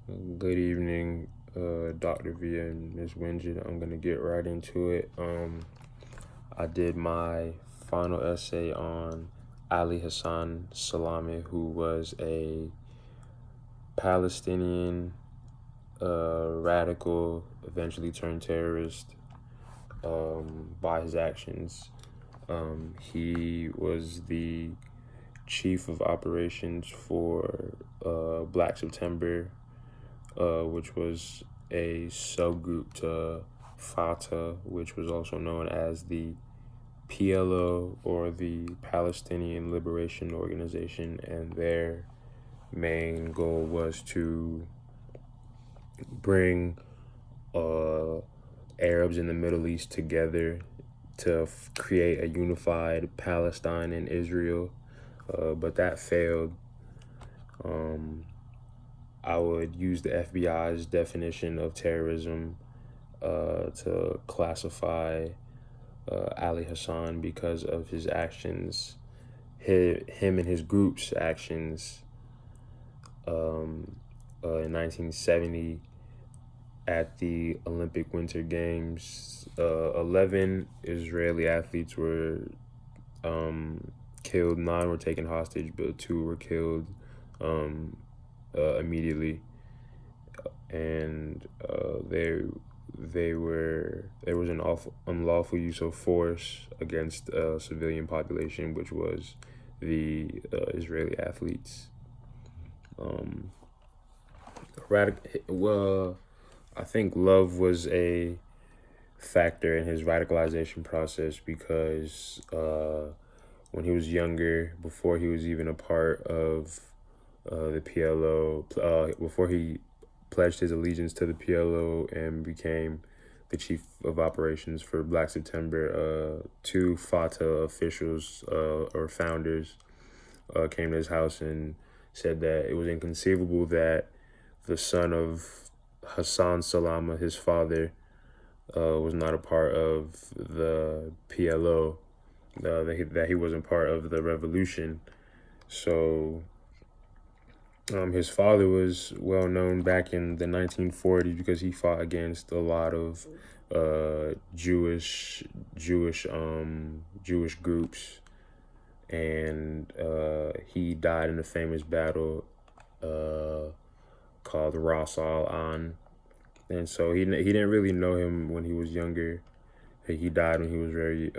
Good evening, Dr. Via and Ms. Winget. I'm gonna get right into it. I did my final essay on Ali Hassan Salame, who was a Palestinian radical, eventually turned terrorist by his actions. He was the chief of operations for Black September, which was a subgroup to Fatah, which was also known as the PLO, or the Palestinian Liberation Organization, and their main goal was to bring Arabs in the Middle East together to create a unified Palestine and Israel, but that failed. I would use the FBI's definition of terrorism to classify Ali Hassan because of his actions, him and his group's actions in 1970 at the Olympic Winter Games. 11 Israeli athletes were killed, 9 were taken hostage, but 2 were killed immediately, and there was an unlawful use of force against a civilian population, which was the Israeli athletes. I think love was a factor in his radicalization process because when he was younger, before he was even a part of the PLO, before he pledged his allegiance to the PLO and became the chief of operations for Black September, 2 Fatah officials or founders came to his house and said that it was inconceivable that the son of Hassan Salama, his father, was not a part of the PLO, that he wasn't part of the revolution. So his father was well known back in the 1940s because he fought against a lot of Jewish groups, and he died in a famous battle called Ras Al An. And so he didn't really know him when he was younger. He died when he was very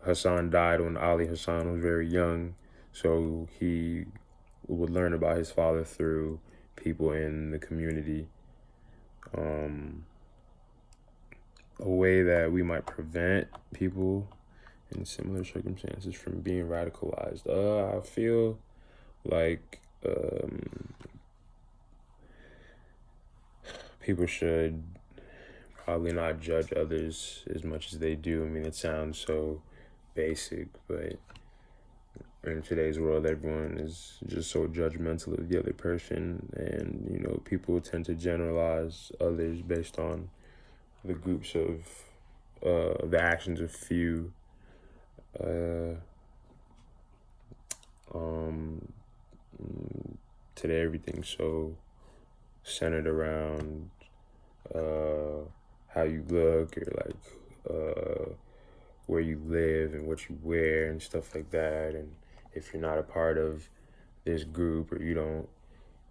Hassan died when Ali Hassan was very young, so he would learn about his father through people in the community. A way that we might prevent people in similar circumstances from being radicalized. I feel like people should probably not judge others as much as they do. I mean, it sounds so basic, but in today's world, everyone is just so judgmental of the other person, and people tend to generalize others based on the groups of the actions of few. Today, everything's so centered around how you look, or where you live and what you wear and stuff like that. And if you're not a part of this group, or you don't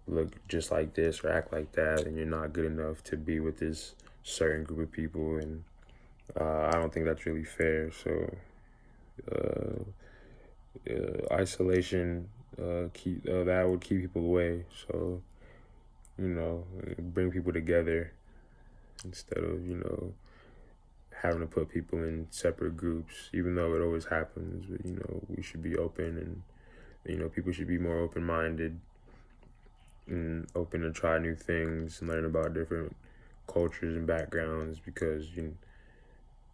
look just like this or act like that, then you're not good enough to be with this certain group of people. And I don't think that's really fair. So isolation that would keep people away. So bring people together instead of having to put people in separate groups, even though it always happens. But we should be open, and people should be more open-minded and open to try new things and learn about different cultures and backgrounds, because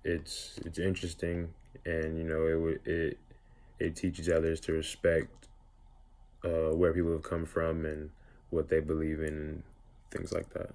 it's interesting, and it teaches others to respect where people have come from and what they believe in and things like that.